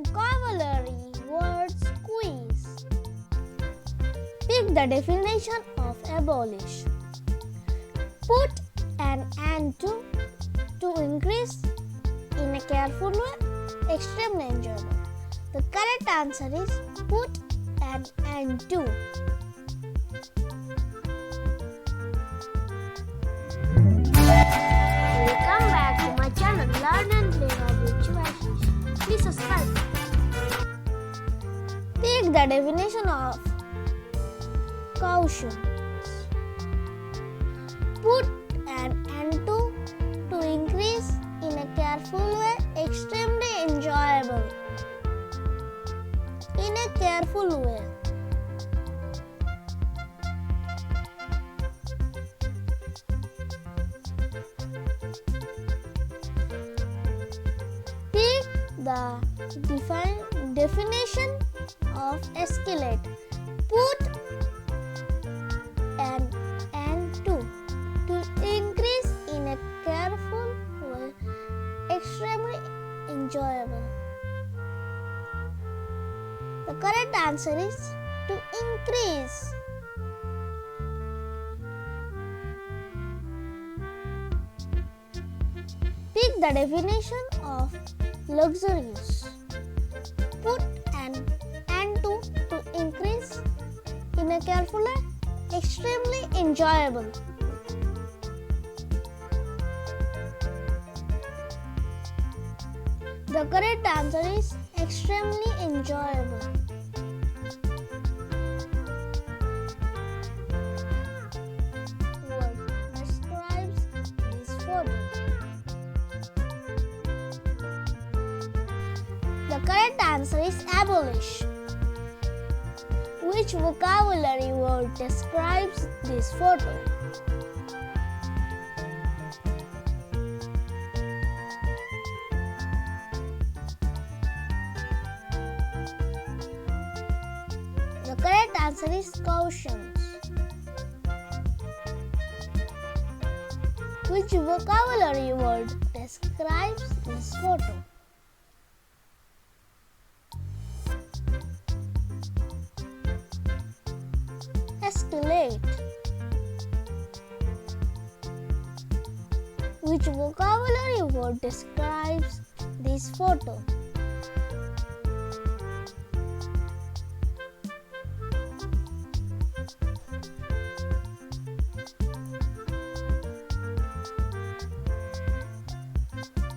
Vocabulary Words Quiz. Pick the definition of abolish. Put an end to increase in a careful way, extremely enjoyable. The correct answer is put an end to. Welcome back to my channel Learn and Play with Shibasish. Please subscribe. Take the definition of caution. Put an end to increase in a careful way, extremely enjoyable. In a careful way. Pick the definition of escalate. Put an end to increase in a careful way, extremely enjoyable. The correct answer is to increase. Pick the definition of luxurious. Put an end to increase in a careful way, extremely enjoyable. The correct answer is extremely enjoyable. Word describes this photo. The correct answer is abolish. Which vocabulary word describes this photo? The correct answer is cautions. Which vocabulary word describes this photo? Escalate. Which vocabulary word describes this photo?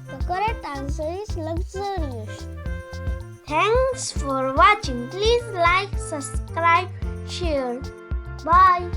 The correct answer is luxurious. Thanks for watching. Please like, subscribe, share. Bye.